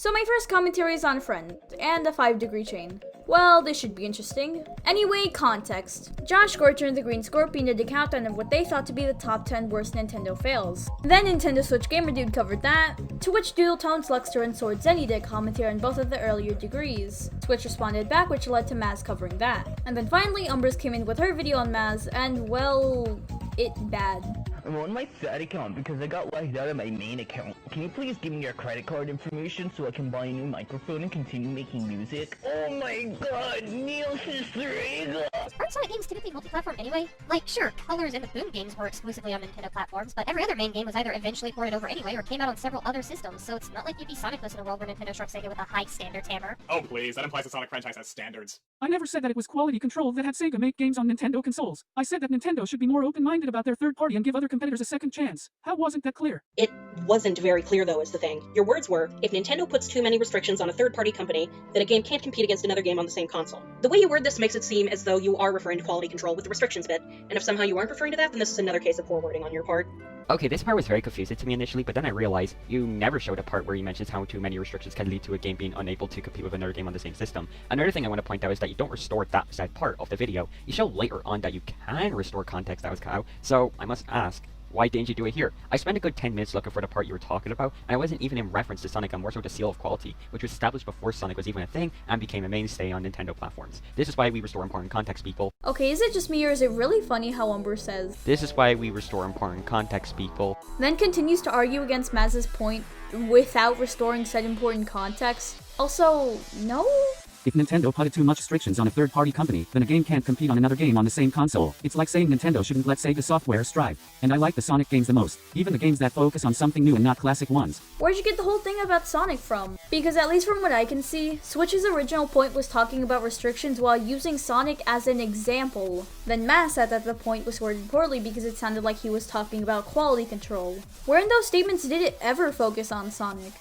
So my first commentary is on Friend, and the 5-degree chain. Well, this should be interesting. Anyway, context. Josh Gorcher and the Green Scorpion did a countdown of what they thought to be the top 10 worst Nintendo fails. Then Nintendo Switch Gamer Dude covered that, to which Doodle Tones, Luckster, and Sword Zenny did commentary on both of the earlier degrees. Switch responded back, which led to Maz covering that. And then finally, Umbrus came in with her video on Maz, and well, it bad. I'm on my third account because I got locked out of my main account. Can you please give me your credit card information so I can buy a new microphone and continue making music? Oh my god, Neil Sister. Aren't Sonic games typically multi-platform anyway? Like, sure, Colors and the Boom games were exclusively on Nintendo platforms, but every other main game was either eventually ported over anyway or came out on several other systems, so it's not like you'd be Sonicless in a world where Nintendo struck Sega with a high standards hammer. Oh please, that implies the Sonic franchise has standards. I never said that it was quality control that had Sega make games on Nintendo consoles. I said that Nintendo should be more open-minded about their third party and give other competitors a second chance. How wasn't that clear? It wasn't very clear though, is the thing. Your words were, if Nintendo puts too many restrictions on a third-party company, then a game can't compete against another game on the same console. The way you word this makes it seem as though you are referring to quality control with the restrictions bit, and if somehow you aren't referring to that, then this is another case of poor wording on your part. Okay, this part was very confusing to me initially, but then I realized you never showed a part where you mentions how too many restrictions can lead to a game being unable to compete with another game on the same system. Another thing I want to point out is that you don't restore that said part of the video. You show later on that you can restore context that was cut out, so I must ask, why didn't you do it here? I spent a good 10 minutes looking for the part you were talking about, and I wasn't even in reference to Sonic and more so the seal of quality, which was established before Sonic was even a thing and became a mainstay on Nintendo platforms. This is why we restore important context, people. Okay, is it just me or is it really funny how Umbrus says, This is why we restore important context, people. then continues to argue against Maz's point without restoring said important context? Also, no? If Nintendo putted too much restrictions on a third-party company, then a game can't compete on another game on the same console. It's like saying Nintendo shouldn't let Sega software strive. And I like the Sonic games the most, even the games that focus on something new and not classic ones. Where'd you get the whole thing about Sonic from? Because at least from what I can see, Switch's original point was talking about restrictions while using Sonic as an example. Then Maz said that the point was worded poorly because it sounded like he was talking about quality control. Where in those statements did it ever focus on Sonic?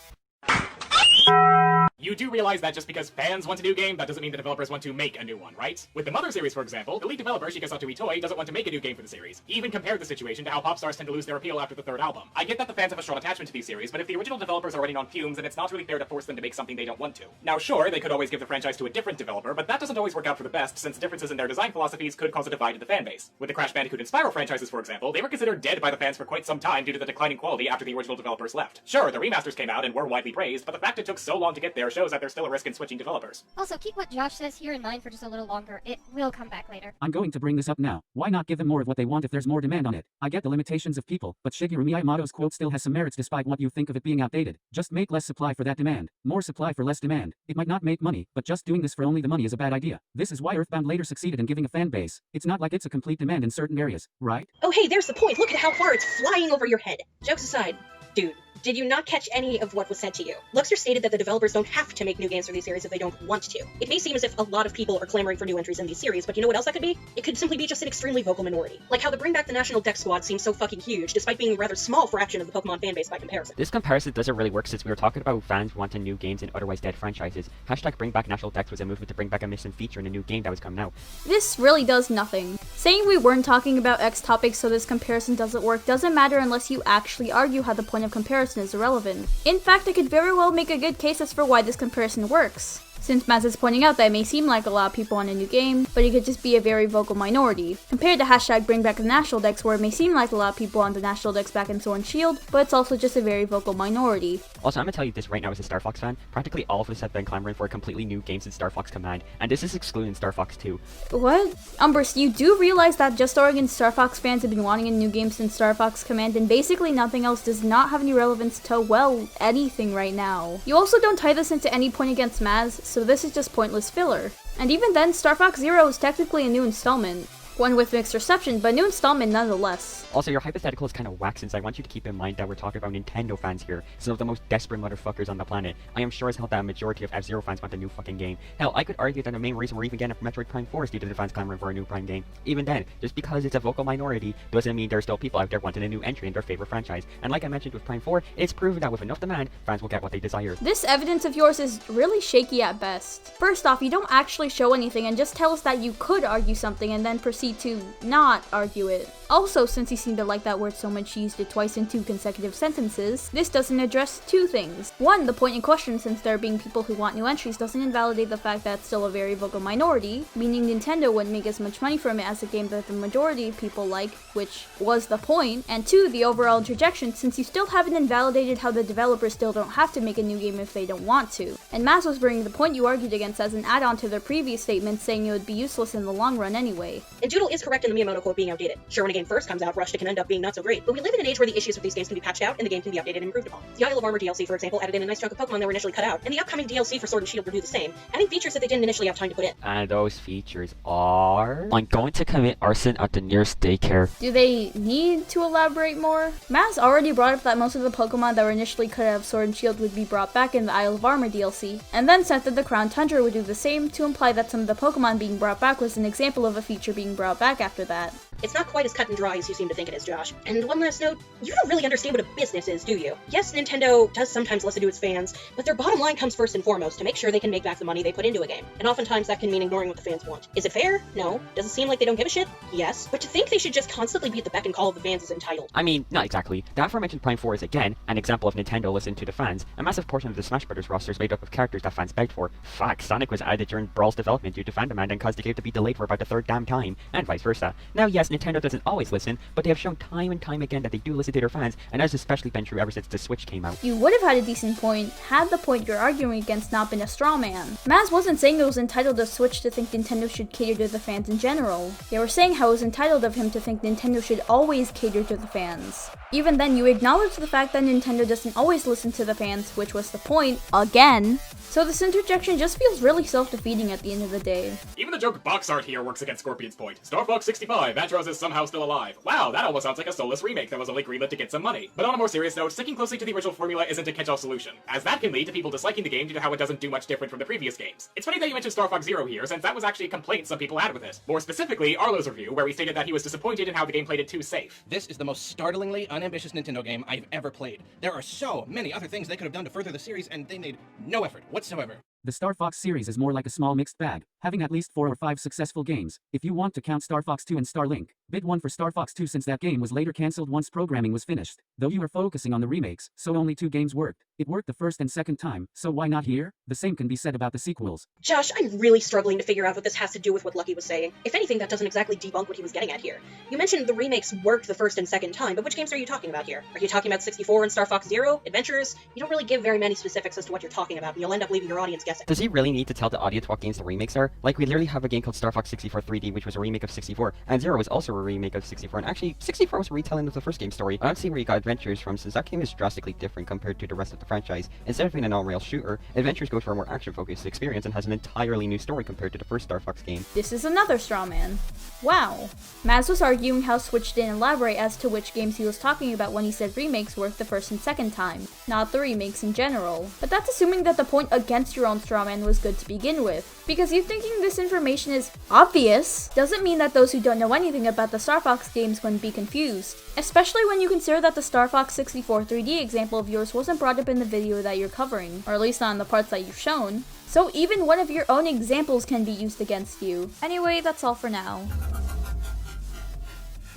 You do realize that just because fans want a new game, that doesn't mean the developers want to make a new one, right? With the Mother series, for example, the lead developer, Shigesato Itoi, doesn't want to make a new game for the series. He even compared the situation to how pop stars tend to lose their appeal after the third album. I get that the fans have a strong attachment to these series, but if the original developers are running on fumes, then it's not really fair to force them to make something they don't want to. Now sure, they could always give the franchise to a different developer, but that doesn't always work out for the best, since differences in their design philosophies could cause a divide in the fan base. With the Crash Bandicoot and Spyro franchises, for example, they were considered dead by the fans for quite some time due to the declining quality after the original developers left. Sure, the remasters came out and were widely praised, but the fact it took so long to get there shows that there's still a risk in switching developers. Also, keep what Josh says here in mind for just a little longer. It will come back later. I'm going to bring this up now. Why not give them more of what they want if there's more demand on it? I get the limitations of people, but Shigeru Miyamoto's quote still has some merits despite what you think of it being outdated. Just make less supply for that demand. More supply for less demand. It might not make money, but just doing this for only the money is a bad idea. This is why Earthbound later succeeded in giving a fan base. It's not like it's a complete demand in certain areas, right? Oh hey, there's the point. Look at how far it's flying over your head. Jokes aside, dude, did you not catch any of what was said to you? Luckster stated that the developers don't have to make new games for these series if they don't want to. It may seem as if a lot of people are clamoring for new entries in these series, but you know what else that could be? It could simply be just an extremely vocal minority. Like how the Bring Back the National Dex Squad seems so fucking huge, despite being a rather small fraction of the Pokemon fanbase by comparison. This comparison doesn't really work since we were talking about fans wanting new games in otherwise dead franchises. Hashtag Bring Back National Dex was a movement to bring back a missing feature in a new game that was coming out. This really does nothing. Saying we weren't talking about X topics so this comparison doesn't work doesn't matter unless you actually argue how the point of comparison is irrelevant. In fact, I could very well make a good case as for why this comparison works. Since Maz is pointing out that it may seem like a lot of people want a new game, but it could just be a very vocal minority, compared to hashtag Bring Back the National Dex where it may seem like a lot of people want the National Dex back in Sword and Shield, but it's also just a very vocal minority. Also, I'm gonna tell you this right now as a Star Fox fan, practically all of us have been clamoring for a completely new game since Star Fox Command, and this is excluding Star Fox 2. What? Umbrus, you do realize that Just Oregon Star Fox fans have been wanting a new game since Star Fox Command, and basically nothing else does not have any relevance to, well, anything right now. You also don't tie this into any point against Maz, so this is just pointless filler. And even then, Star Fox Zero is technically a new installment. One with mixed reception, but new installment nonetheless. Also, your hypothetical is kind of whack since I want you to keep in mind that we're talking about Nintendo fans here, some of the most desperate motherfuckers on the planet. I am sure as hell that a majority of F-Zero fans want a new fucking game. Hell, I could argue that the main reason we're even getting a Metroid Prime 4 is due to the fans clamoring for a new Prime game. Even then, just because it's a vocal minority doesn't mean there's still people out there wanting a new entry in their favorite franchise. And like I mentioned with Prime 4, it's proven that with enough demand, fans will get what they desire. This evidence of yours is really shaky at best. First off, you don't actually show anything and just tell us that you could argue something and then proceed free to not argue it. Also, since he seemed to like that word so much he used it twice in 2 consecutive sentences, this doesn't address 2 things. One, the point in question, since there being people who want new entries, doesn't invalidate the fact that it's still a very vocal minority, meaning Nintendo wouldn't make as much money from it as a game that the majority of people like, which was the point. And 2, the overall interjection, since you still haven't invalidated how the developers still don't have to make a new game if they don't want to. And Maz was bringing the point you argued against as an add-on to their previous statement, saying it would be useless in the long run anyway. And Doodle is correct in the Miyamoto quote being outdated. Sure, when a game first comes out, Rushed can end up being not so great, but we live in an age where the issues with these games can be patched out and the game can be updated and improved upon. The Isle of Armor DLC, for example, added in a nice chunk of Pokemon that were initially cut out, and the upcoming DLC for Sword and Shield will do the same, adding features that they didn't initially have time to put in. And those features are... I'm going to commit arson at the nearest daycare. Do they need to elaborate more? Maz already brought up that most of the Pokemon that were initially cut out of Sword and Shield would be brought back in the Isle of Armor DLC, and then said that the Crown Tundra would do the same, to imply that some of the Pokemon being brought back was an example of a feature being brought back after that. It's not quite as cut and dry as you seem to think it is, Josh. And one last note, you don't really understand what a business is, do you? Yes, Nintendo does sometimes listen to its fans, but their bottom line comes first and foremost to make sure they can make back the money they put into a game. And oftentimes that can mean ignoring what the fans want. Is it fair? No. Does it seem like they don't give a shit? Yes. But to think they should just constantly be at the beck and call of the fans is entitled. I mean, not exactly. The aforementioned Prime 4 is again an example of Nintendo listening to the fans. A massive portion of the Smash Bros. Roster is made up of characters that fans begged for. Fuck, Sonic was added during Brawl's development due to fan demand and caused the game to be delayed for about the 3rd damn time, and vice versa. Now yes, Nintendo doesn't always listen, but they have shown time and time again that they do listen to their fans, and that has especially been true ever since the Switch came out. You would have had a decent point had the point you're arguing against not been a straw man. Maz wasn't saying it was entitled of Switch to think Nintendo should cater to the fans in general. They were saying how it was entitled of him to think Nintendo should always cater to the fans. Even then, you acknowledge the fact that Nintendo doesn't always listen to the fans, which was the point, again. So this interjection just feels really self-defeating at the end of the day. Even the joke box art here works against Scorpion's point. Star Fox 65, Atros is somehow still alive. Wow, that almost sounds like a soulless remake that was only greenlit to get some money. But on a more serious note, sticking closely to the original formula isn't a catch-all solution, as that can lead to people disliking the game due to how it doesn't do much different from the previous games. It's funny that you mentioned Star Fox Zero here, since that was actually a complaint some people had with it. More specifically, Arlo's review, where he stated that he was disappointed in how the game played it too safe. This is the most startlingly unambitious Nintendo game I've ever played. There are so many other things they could have done to further the series, and they made no effort whatsoever. The Star Fox series is more like a small mixed bag, having at least 4 or 5 successful games, if you want to count Star Fox 2 and Starlink. Bid 1 for Star Fox 2 since that game was later cancelled once programming was finished. Though you are focusing on the remakes, so only 2 games worked. It worked the first and second time, so why not here? The same can be said about the sequels. Josh, I'm really struggling to figure out what this has to do with what Lucky was saying. If anything, that doesn't exactly debunk what he was getting at here. You mentioned the remakes worked the first and second time, but which games are you talking about here? Are you talking about 64 and Star Fox Zero? Adventures? You don't really give very many specifics as to what you're talking about, and you'll end up leaving your audience guessing. Does he really need to tell the audience what games the remakes are? Like, we literally have a game called Star Fox 64 3D, which was a remake of 64, and Zero was also a remake of 64, and actually, 64 was a retelling of the first game's story. I don't see where you got Adventures from, since that game is drastically different compared to the rest of the franchise. Instead of being an all-rail shooter, Adventures goes for a more action-focused experience and has an entirely new story compared to the first Star Fox game. This is another straw man. Wow. Maz was arguing how Switch didn't elaborate as to which games he was talking about when he said remakes worked the first and second time, not the remakes in general. But that's assuming that the point against your own straw man was good to begin with. Because you thinking this information is obvious doesn't mean that those who don't know anything about the Star Fox games wouldn't be confused. Especially when you consider that the Star Fox 64 3D example of yours wasn't brought up in the video that you're covering, or at least not in the parts that you've shown. So even one of your own examples can be used against you. Anyway, that's all for now.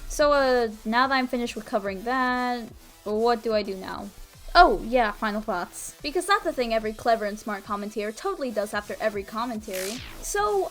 So now that I'm finished with covering that, what do I do now? Oh, yeah, final thoughts. Because that's the thing every clever and smart commentator totally does after every commentary. So,